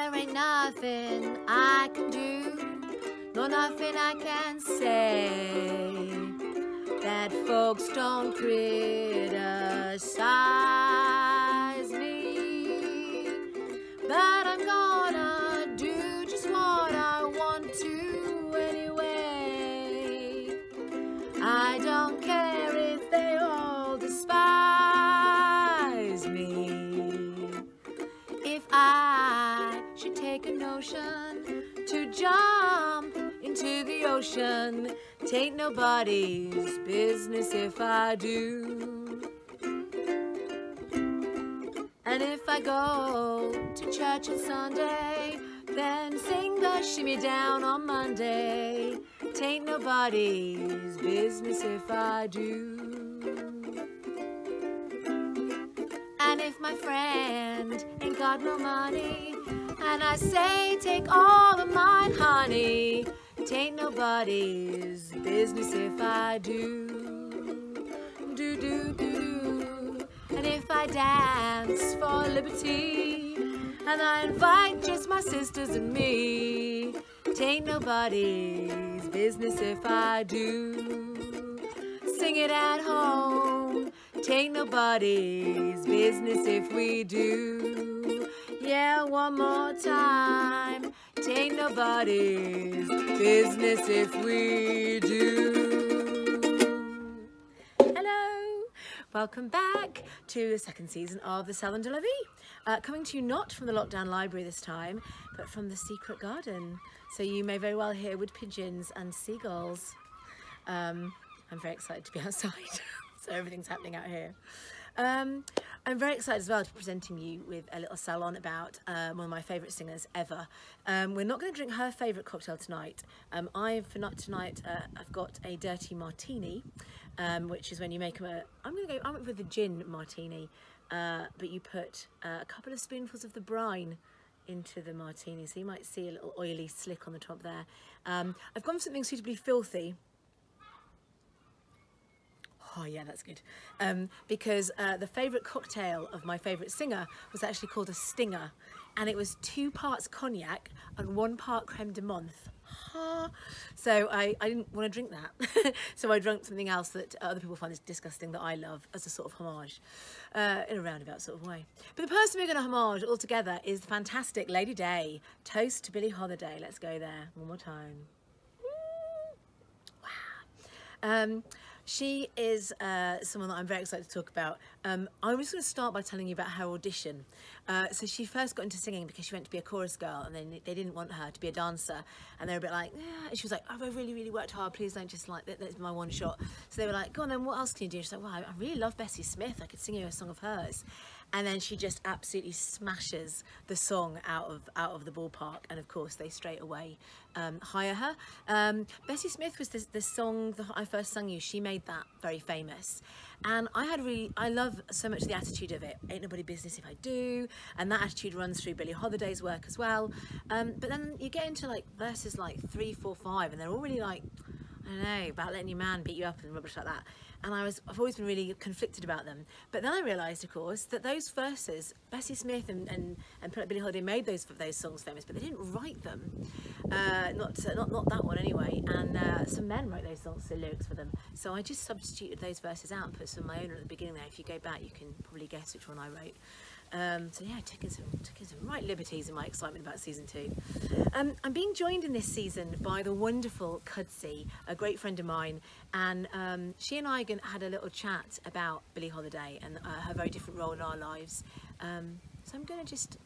there ain't nothing I can do, nor nothing I can say, that folks don't criticize me. But I'm gonna do just what I want to anyway. I don't care if they all despise me. If I should take a notion to jump into the ocean, 'tain't nobody's business if I do. And if I go to church on Sunday, then sing the shimmy down on Monday, 'tain't nobody's business if I do. And if my friend ain't got no money, and I say take all of mine, honey, 'tain't nobody's business if I do. Do, do, do, do. And if I dance for liberty, and I invite just my sisters and me, 'tain't nobody's business if I do. Sing it at home, 'tain't nobody's business if we do. Yeah, one more time, 'tain't nobody's business if we do. Hello, welcome back to the second season of the Salon de la Vie. Coming to you not from the lockdown library this time, but from the secret garden. So you may very well hear wood pigeons and seagulls. I'm very excited to be outside, so everything's happening out here. I'm very excited as well to be presenting you with a little salon about one of my favourite singers ever. We're not going to drink her favourite cocktail tonight. I've got a dirty martini, which is when you make I went with the gin martini, but you put a couple of spoonfuls of the brine into the martini, so you might see a little oily slick on the top there. I've gone for something suitably filthy. Oh yeah, that's good. Because the favourite cocktail of my favourite singer was actually called a stinger, and it was 2 parts cognac and 1 part creme de menthe. So I didn't want to drink that, so I drank something else that other people find disgusting that I love as a sort of homage, in a roundabout sort of way. But the person we're going to homage all together is the fantastic Lady Day. Toast to Billie Holiday. Let's go there one more time. Wow. She is someone that I'm very excited to talk about. I'm just going to start by telling you about her audition. So she first got into singing because she went to be a chorus girl, and then they didn't want her to be a dancer, and they were a bit like, yeah. And she was like, oh, I've really worked hard, please don't just like, that's my one shot. So they were like, go on then, what else can you do? She's like, well, I really love Bessie Smith, I could sing you a song of hers. And then she just absolutely smashes the song out of the ballpark, and of course they straight away hire her. Bessie Smith was the song that I first sung you. She made that very famous, and I love so much the attitude of it. Ain't nobody business if I do, and that attitude runs through Billie Holiday's work as well. But then you get into like verses like 3, 4, 5, and they're all really like, I don't know, about letting your man beat you up and rubbish like that. And I've always been really conflicted about them. But then I realised, of course, that those verses, Bessie Smith and Billie Holiday made those songs famous, but they didn't write them. Not that one anyway. And some men wrote those songs, the lyrics for them. So I just substituted those verses out and put some of my own at the beginning there. If you go back, you can probably guess which one I wrote. So yeah, taking some right liberties in my excitement about season 2. I'm being joined in this season by the wonderful Kudzi, a great friend of mine, and she and I had a little chat about Billie Holiday and her very different role in our lives. So I'm going to just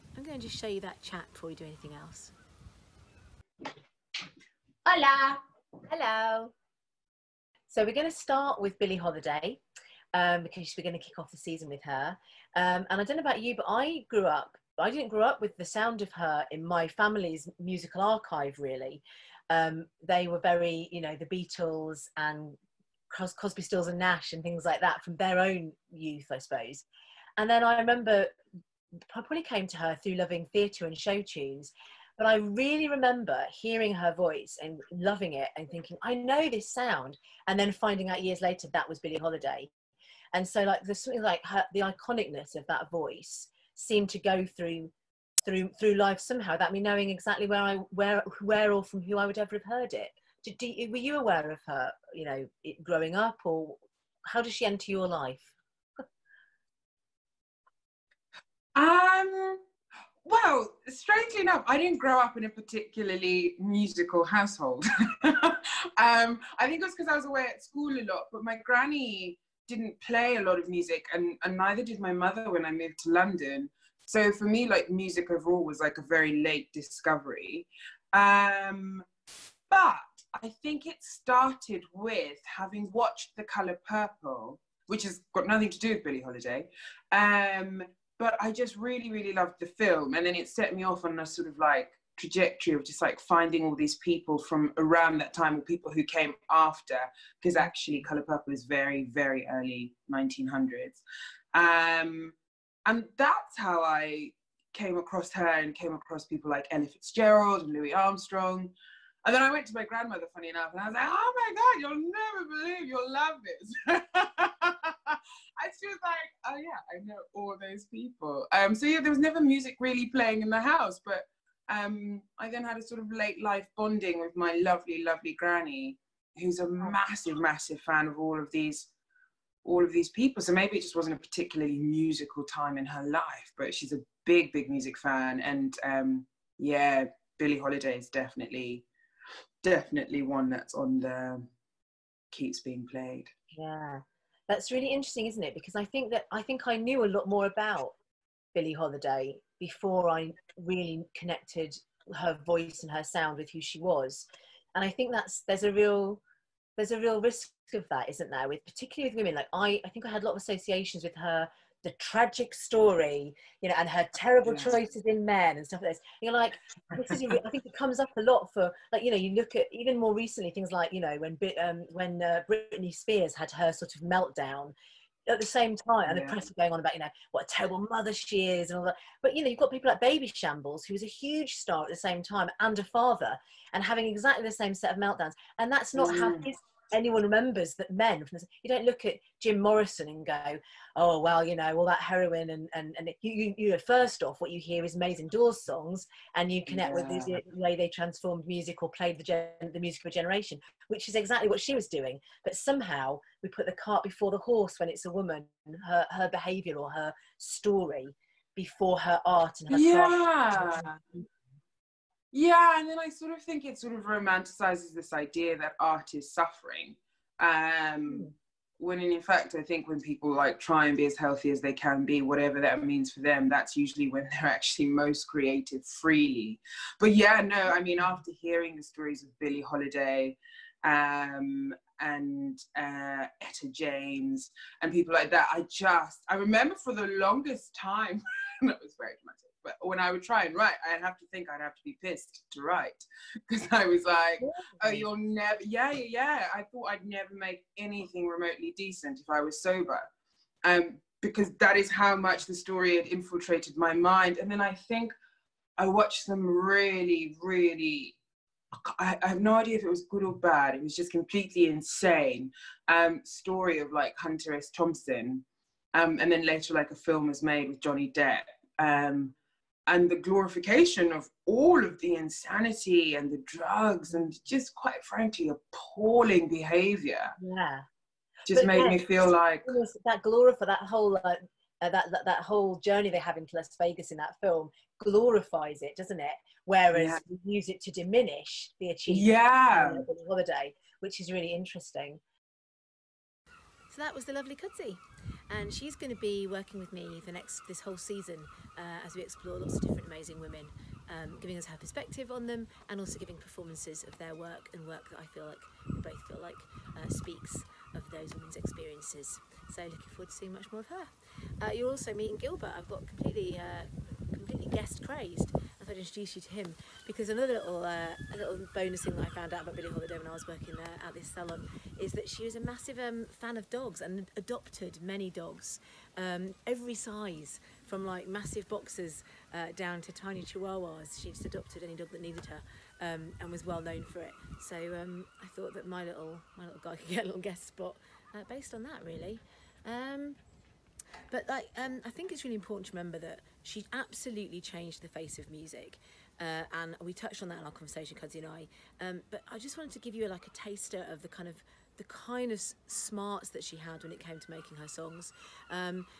show you that chat before we do anything else. Hola. Hello. So we're going to start with Billie Holiday. Because we're going to kick off the season with her. And I don't know about you, but I didn't grow up with the sound of her in my family's musical archive, really. They were very, you know, the Beatles and Crosby, Stills and Nash and things like that from their own youth, I suppose. And then I remember I probably came to her through loving theatre and show tunes. But I really remember hearing her voice and loving it and thinking, I know this sound. And then finding out years later that was Billie Holiday. And so like there's something like the iconicness of that voice seemed to go through through life somehow, without me knowing exactly where or from who I would ever have heard it. Were you aware of her, you know, growing up, or how does she enter your life? Well, strangely enough, I didn't grow up in a particularly musical household. I think it was because I was away at school a lot, but my granny didn't play a lot of music, and neither did my mother when I moved to London. So for me, like, music overall was like a very late discovery. But I think it started with having watched The Colour Purple, which has got nothing to do with Billie Holiday. But I just really, really loved the film. And then it set me off on a sort of like trajectory of just like finding all these people from around that time, or people who came after, because actually Colour Purple is very, very early 1900s. And that's how I came across her and came across people like Ella Fitzgerald and Louis Armstrong. And then I went to my grandmother, funny enough, and I was like, oh my God, you'll never believe you'll love this. And she was like, oh yeah, I know all those people. So yeah, there was never music really playing in the house, but I then had a sort of late life bonding with my lovely, lovely granny, who's a massive, massive fan of all of these people. So maybe it just wasn't a particularly musical time in her life, but she's a big, big music fan. And yeah, Billie Holiday is definitely one that's on the keeps being played. Yeah, that's really interesting, isn't it? Because I think I knew a lot more about Billie Holiday before I really connected her voice and her sound with who she was. And I think there's a real risk of that, isn't there? With particularly with women, like I think I had a lot of associations with her, the tragic story, you know, and her terrible choices in men and stuff like this. And you're like, this is. I think it comes up a lot for, like, you know, you look at even more recently things like, you know, when Britney Spears had her sort of meltdown. At the same time, and the press are going on about, you know, what a terrible mother she is and all that. But, you know, you've got people like Baby Shambles, who was a huge star at the same time and a father, and having exactly the same set of meltdowns. And that's not how anyone remembers that men. You don't look at Jim Morrison and go, oh, well, you know, all that heroin and you know, first off, what you hear is Amazing Doors songs, and you connect with the way they transformed music or played the music of a generation, which is exactly what she was doing. But somehow we put the cart before the horse when it's a woman, her behaviour or her story before her art and her craft. Yeah, and then I sort of think it sort of romanticizes this idea that art is suffering. When in fact, I think when people like try and be as healthy as they can be, whatever that means for them, that's usually when they're actually most creative freely. But yeah, no, I mean, after hearing the stories of Billie Holiday and Etta James and people like that, I remember for the longest time, that was very dramatic, but when I would try and write, I'd have to think I'd have to be pissed to write, because I was like, oh, you'll never, I thought I'd never make anything remotely decent if I was sober, because that is how much the story had infiltrated my mind. And then I think I watched some really, really, I have no idea if it was good or bad, it was just completely insane, story of like Hunter S. Thompson, and then later like a film was made with Johnny Depp, and the glorification of all of the insanity and the drugs and just, quite frankly, appalling behavior. Yeah, just made me feel like that glorify that whole that whole journey they have into Las Vegas in that film glorifies it, doesn't it? Whereas we use it to diminish the achievement of the holiday, which is really interesting. So that was the lovely Kudzi, and she's going to be working with me for this whole season as we explore lots of different amazing women, giving us her perspective on them, and also giving performances of their work, and work that I feel like we both feel like speaks of those women's experiences. So looking forward to seeing much more of her. You're also meeting Gilbert. I've got completely guest crazed. I thought I'd introduce you to him, because another little bonus thing that I found out about Billie Holiday when I was working at this salon is that she was a massive fan of dogs and adopted many dogs, every size, from like massive boxers down to tiny chihuahuas. She just adopted any dog that needed her, and was well known for it. So I thought that my little guy could get a little guest spot based on that, really. But I think it's really important to remember that she absolutely changed the face of music. And we touched on that in our conversation, Kudzi and I. But I just wanted to give you like a taster of the kind of smarts that she had when it came to making her songs,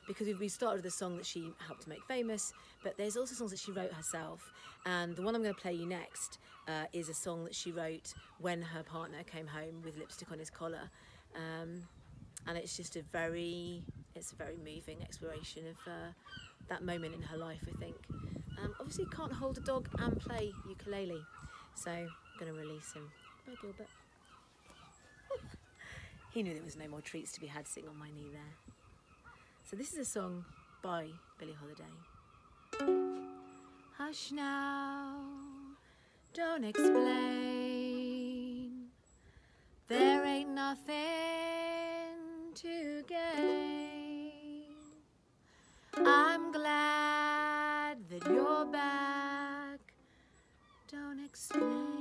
because we started with a song that she helped to make famous, but there's also songs that she wrote herself, and the one I'm going to play you next is a song that she wrote when her partner came home with lipstick on his collar, and it's just a very moving exploration of that moment in her life, I think. Obviously can't hold a dog and play ukulele, so I'm going to release him. Bye, Gilbert. He knew there was no more treats to be had sitting on my knee there. So this is a song by Billie Holiday. Hush now, don't explain. There ain't nothing to gain. I'm glad that you're back. Don't explain.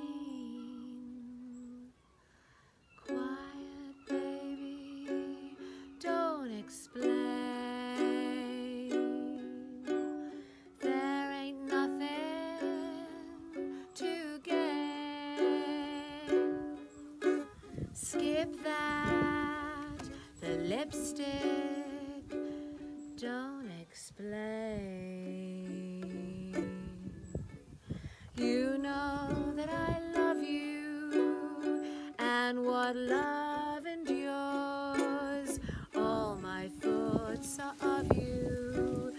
There ain't nothing to gain. Skip that, the lipstick, don't explain. You know that I love you, and what love endures. All my thoughts are of you,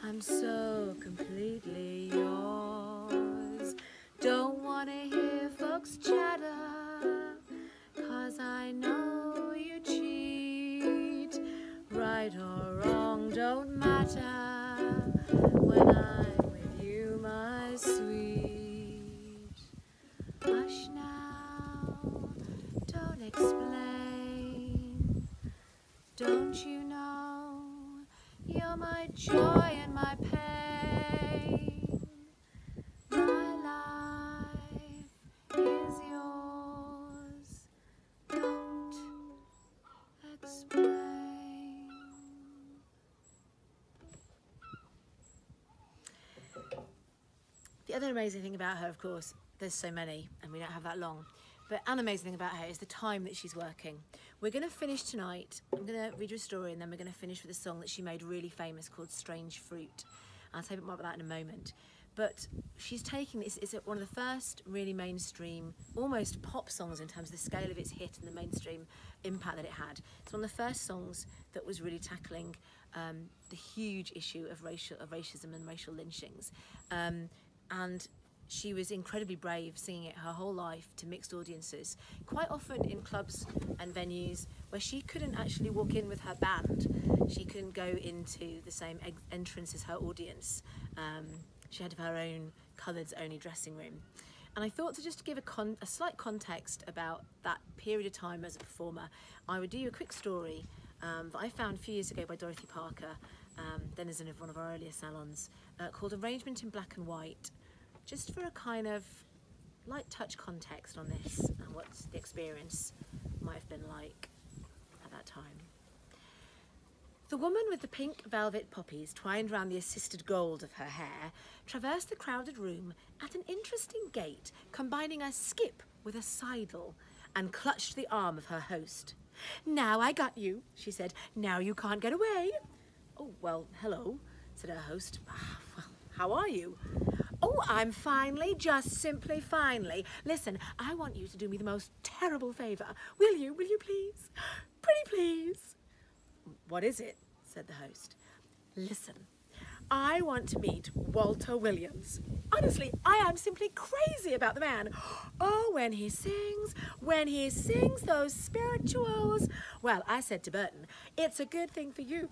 I'm so completely yours. Don't wanna hear folks chatter, 'cause I know you cheat. Right or wrong don't matter when I'm with you, my sweet. Hush now, don't explain. Don't you know you're my joy and my pain? My life is yours. Don't explain. The other amazing thing about her, of course, there's so many and we don't have that long, but an amazing thing about her is the time that she's working. We're going to finish tonight. I'm going to read you a story and then we're going to finish with a song that she made really famous called Strange Fruit. I'll tell you more about that in a moment. But she's taking this, it's one of the first really mainstream, almost pop songs in terms of the scale of its hit and the mainstream impact that it had. It's one of the first songs that was really tackling the huge issue of racism and racial lynchings. And she was incredibly brave singing it her whole life to mixed audiences, quite often in clubs and venues where she couldn't actually walk in with her band. She couldn't go into the same entrance as her audience. She had her own colours only dressing room. And I thought to just give a slight context about that period of time as a performer, I would do you a quick story that I found a few years ago by Dorothy Parker, denizen of one of our earlier salons, called Arrangement in Black and White, just for a kind of light touch context on this and what the experience might have been like at that time. The woman with the pink velvet poppies twined round the assisted gold of her hair traversed the crowded room at an interesting gait, combining a skip with a sidle, and clutched the arm of her host. "Now I got you," she said. "Now you can't get away." "Oh, well, hello," said her host. "Well, how are you?" "Oh, I'm finely, just simply finely. Listen, I want you to do me the most terrible favour. Will you please? Pretty please." "What is it?" said the host. "Listen, I want to meet Walter Williams. Honestly, I am simply crazy about the man. Oh, when he sings those spirituals. Well, I said to Burton, it's a good thing for you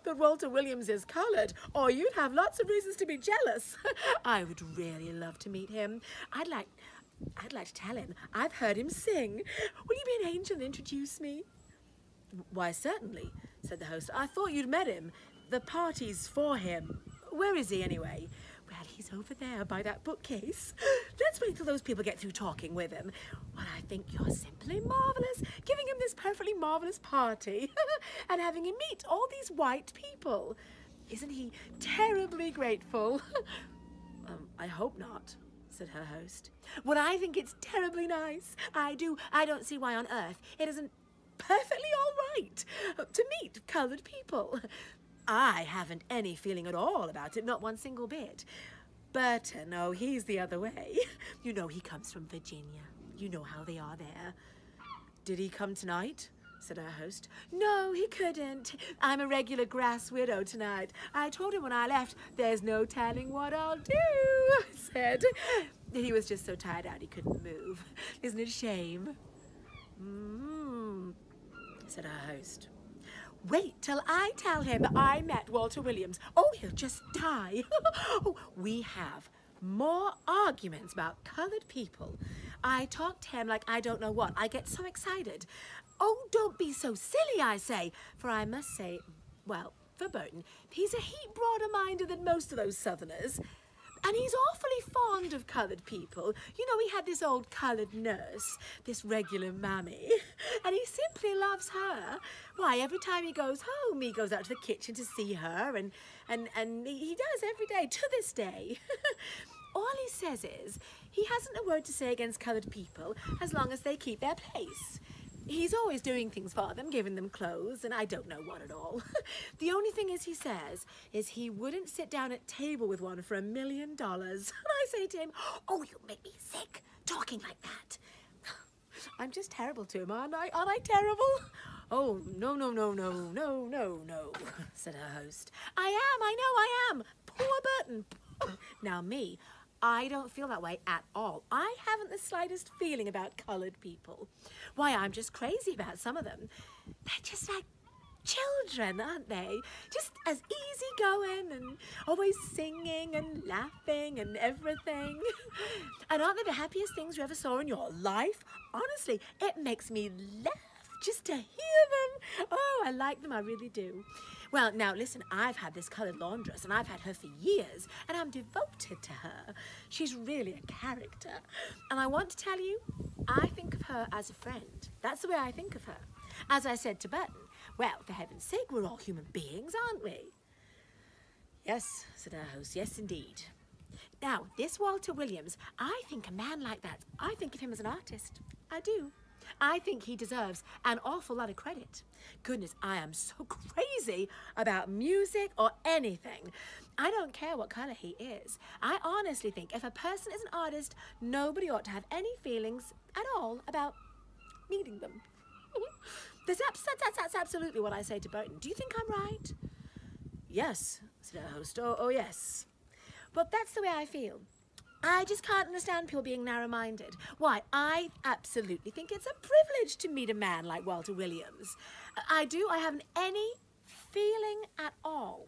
that Walter Williams is coloured, or you'd have lots of reasons to be jealous. I would really love to meet him. I'd like to tell him I've heard him sing. Will you be an angel and introduce me?" "Why, certainly," said the host. "I thought you'd met him. The party's for him. Where is he, anyway?" "Well, he's over there by that bookcase. Let's wait till those people get through talking with him." "Well, I think you're simply marvellous, giving him this perfectly marvellous party and having him meet all these white people." Isn't he terribly grateful? I hope not, said her host. Well, I think it's terribly nice. I do. I don't see why on earth it isn't perfectly all right to meet coloured people. I haven't any feeling at all about it, not one single bit. But no, he's the other way. You know, he comes from Virginia. You know how they are there. Did he come tonight? Said our host. No, he couldn't. I'm a regular grass widow tonight. I told him when I left, there's no telling what I'll do, I said. He was just so tired out he couldn't move. Isn't it a shame? Said our host. Wait till I tell him that I met Walter Williams. Oh, he'll just die. We have more arguments about coloured people. I talk to him like I don't know what. I get so excited. Oh, don't be so silly, I say. For I must say, well, for Burton, he's a heap broader-minded than most of those Southerners. And he's awfully fond of coloured people. You know, he had this old coloured nurse, this regular mammy, and he simply loves her. Why, every time he goes home, he goes out to the kitchen to see her, and he does every day, to this day. All he says is, he hasn't a word to say against coloured people as long as they keep their place. He's always doing things for them, giving them clothes, and I don't know what at all. The only thing is, he says, is he wouldn't sit down at table with one for $1 million. And I say to him, oh, you make me sick, talking like that. I'm just terrible to him, aren't I? Aren't I terrible? Oh, no, no, no, no, no, no, no, said her host. I know I am. Poor Burton. Now me, I don't feel that way at all. I haven't the slightest feeling about coloured people. Why, I'm just crazy about some of them. They're just like children, aren't they? Just as easygoing and always singing and laughing and everything. And aren't they the happiest things you ever saw in your life? Honestly, it makes me laugh just to hear them. Oh, I like them, I really do. Well, now listen, I've had this coloured laundress and I've had her for years and I'm devoted to her. She's really a character. And I want to tell you, I think of her as a friend. That's the way I think of her. As I said to Burton, well, for heaven's sake, we're all human beings, aren't we? Yes, said our host, yes indeed. Now, this Walter Williams, I think a man like that, I think of him as an artist. I do. I think he deserves an awful lot of credit. Goodness, I am so crazy about music or anything. I don't care what colour he is. I honestly think if a person is an artist, nobody ought to have any feelings at all about needing them. That's absolutely what I say to Burton. Do you think I'm right? Yes, said our host. Oh, yes. But that's the way I feel. I just can't understand people being narrow-minded. Why, I absolutely think it's a privilege to meet a man like Walter Williams. I do. I haven't any feeling at all.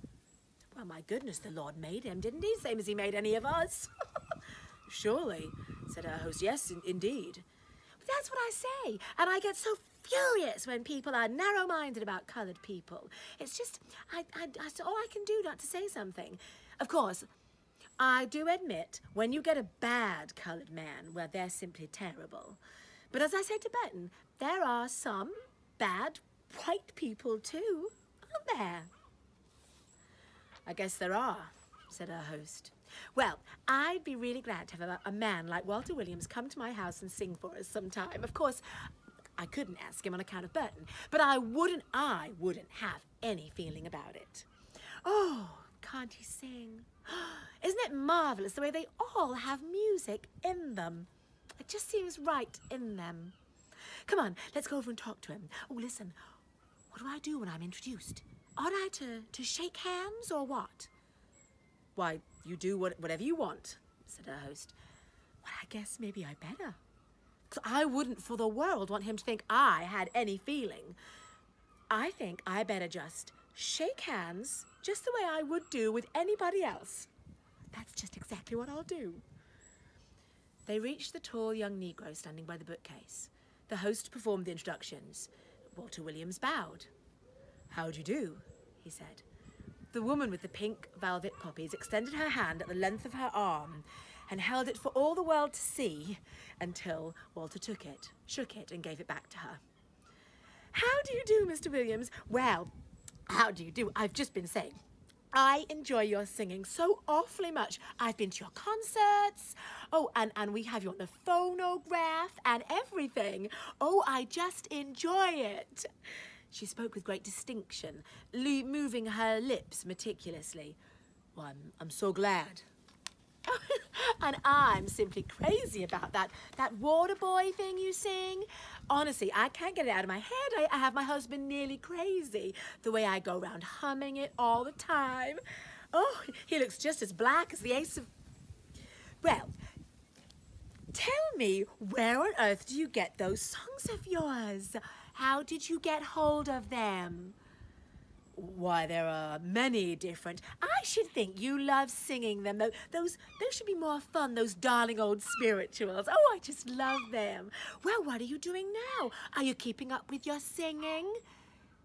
Well, my goodness, the Lord made him, didn't he? Same as he made any of us. Surely, said our host. Yes, indeed. But that's what I say. And I get so furious when people are narrow-minded about coloured people. It's just, it's all I can do not to say something. Of course, I do admit, when you get a bad coloured man, well, they're simply terrible. But as I said to Burton, there are some bad white people too, aren't there? I guess there are, said our host. Well, I'd be really glad to have a man like Walter Williams come to my house and sing for us sometime. Of course, I couldn't ask him on account of Burton, but I wouldn't have any feeling about it. Oh, can't he sing? Isn't it marvellous the way they all have music in them? It just seems right in them. Come on, let's go over and talk to him. Oh, listen, what do I do when I'm introduced? Ought I to shake hands or what? Why, you do whatever you want, said our host. Well, I guess maybe I better. 'Cause I wouldn't for the world want him to think I had any feeling. I think I better just shake hands just the way I would do with anybody else. That's just exactly what I'll do. They reached the tall young Negro standing by the bookcase. The host performed the introductions. Walter Williams bowed. How do you do, he said. The woman with the pink velvet poppies extended her hand at the length of her arm and held it for all the world to see until Walter took it, shook it, and gave it back to her. How do you do, Mr. Williams? Well, how do you do? I've just been saying, I enjoy your singing so awfully much. I've been to your concerts. Oh, and we have you on the phonograph and everything. Oh, I just enjoy it. She spoke with great distinction, moving her lips meticulously. Well, I'm so glad. And I'm simply crazy about that water boy thing you sing. Honestly, I can't get it out of my head. I have my husband nearly crazy, the way I go around humming it all the time. Oh, he looks just as black as the ace of... Well, tell me, where on earth do you get those songs of yours? How did you get hold of them? Why, there are many different. I should think you love singing them. Those should be more fun, those darling old spirituals. Oh, I just love them. Well, what are you doing now? Are you keeping up with your singing?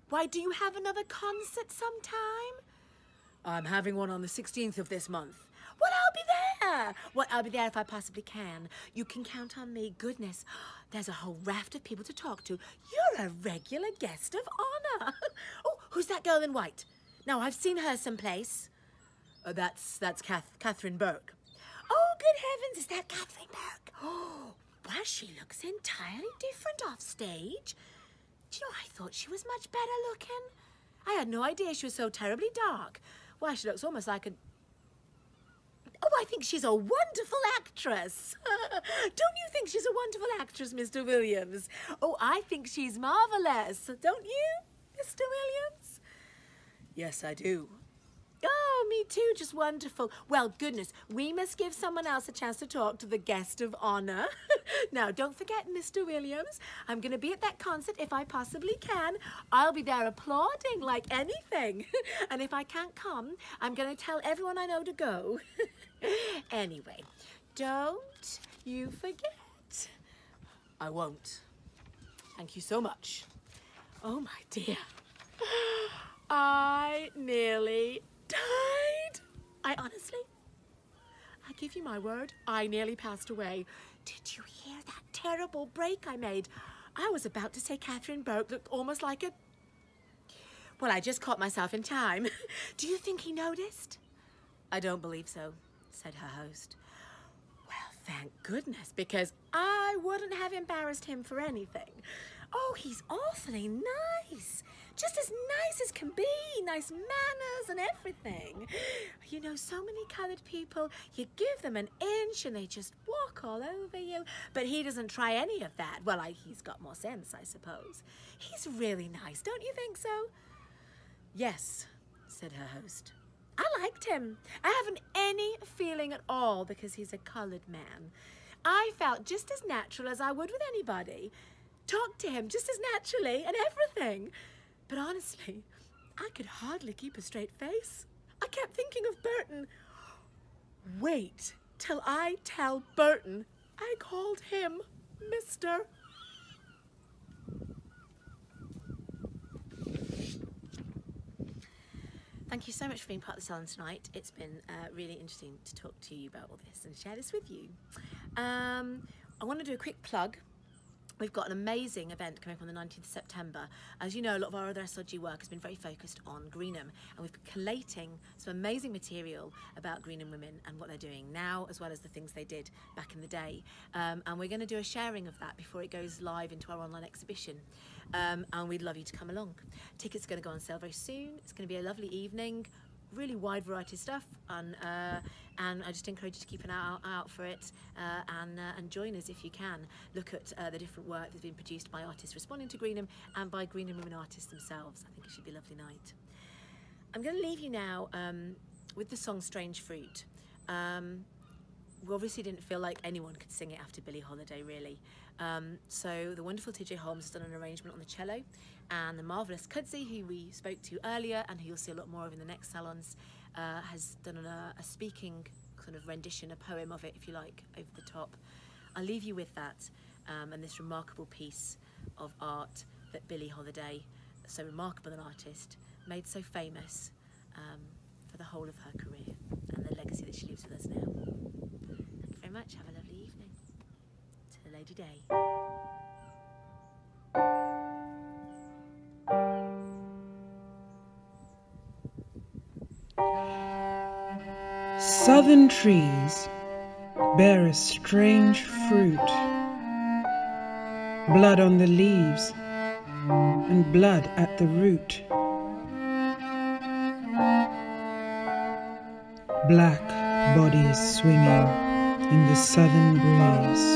Why, do you have another concert sometime? I'm having one on the 16th of this month. Well, I'll be there. Well, I'll be there if I possibly can. You can count on me. Goodness, there's a whole raft of people to talk to. You're a regular guest of honor. Oh, who's that girl in white? Now, I've seen her someplace. That's Catherine Burke. Oh, good heavens, is that Catherine Burke? Oh, well, she looks entirely different off stage. Do you know, I thought she was much better looking. I had no idea she was so terribly dark. Why, she looks almost like a... Oh, I think she's a wonderful actress. Don't you think she's a wonderful actress, Mr. Williams? Oh, I think she's marvellous. Don't you, Mr. Williams? Yes, I do. Oh, me too, just wonderful. Well, goodness, we must give someone else a chance to talk to the guest of honor. Now, don't forget, Mr. Williams, I'm going to be at that concert if I possibly can. I'll be there applauding like anything. And if I can't come, I'm going to tell everyone I know to go. Anyway, don't you forget. I won't. Thank you so much. Oh, my dear. I nearly died. I give you my word, I nearly passed away. Did you hear that terrible break I made? I was about to say Catherine Burke looked almost like a... Well, I just caught myself in time. Do you think he noticed? I don't believe so, said her host. Well, thank goodness, because I wouldn't have embarrassed him for anything. Oh, he's awfully nice. Just as nice as can be. Nice manners and everything. You know, so many coloured people, you give them an inch and they just walk all over you. But he doesn't try any of that. Well, he's got more sense, I suppose. He's really nice, don't you think so? Yes, said her host. I liked him. I haven't any feeling at all because he's a coloured man. I felt just as natural as I would with anybody. Talked to him just as naturally and everything. But honestly, I could hardly keep a straight face. I kept thinking of Burton. Wait till I tell Burton I called him Mr. Thank you so much for being part of the Salon tonight. It's been really interesting to talk to you about all this and share this with you. I want to do a quick plug. We've got an amazing event coming up on the 19th of September. As you know, a lot of our other SRG work has been very focused on Greenham, and we've been collating some amazing material about Greenham women and what they're doing now, as well as the things they did back in the day. And we're going to do a sharing of that before it goes live into our online exhibition. And we'd love you to come along. Tickets are going to go on sale very soon. It's going to be a lovely evening. Really wide variety of stuff, and I just encourage you to keep an eye out for it, and join us if you can. Look at the different work that's been produced by artists responding to Greenham and by Greenham women artists themselves. I think it should be a lovely night. I'm going to leave you now with the song Strange Fruit. We obviously didn't feel like anyone could sing it after Billie Holiday, really. So the wonderful TJ Holmes has done an arrangement on the cello, and the marvellous Kudzi, who we spoke to earlier and who you'll see a lot more of in the next salons, has done a speaking kind of rendition, a poem of it, if you like, over the top. I'll leave you with that and this remarkable piece of art that Billie Holiday, so remarkable an artist, made so famous for the whole of her career and the legacy that she leaves with us now. Thank you very much. Have a lovely evening. To Lady Day. southern trees bear a strange fruit. Blood on the leaves and blood at the root. Black bodies swinging in the southern breeze.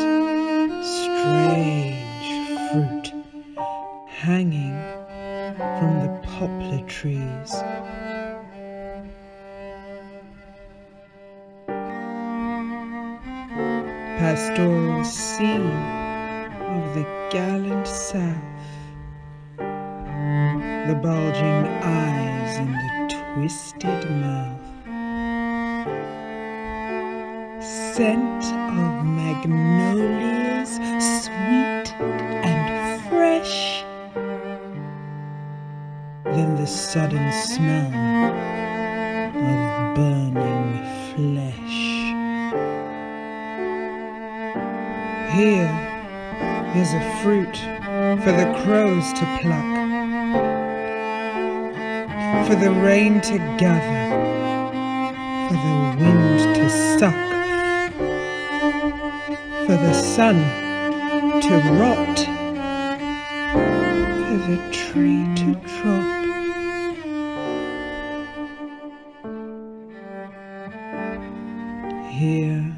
Strange fruit hanging from the poplar trees. Pastoral scene of the gallant South. The bulging eyes and the twisted mouth. Scent of magnolias, sweet and fresh. Then the sudden smell of burning flesh. Here is a fruit for the crows to pluck, for the rain to gather, for the wind to suck, for the sun to rot, for the tree to drop. Here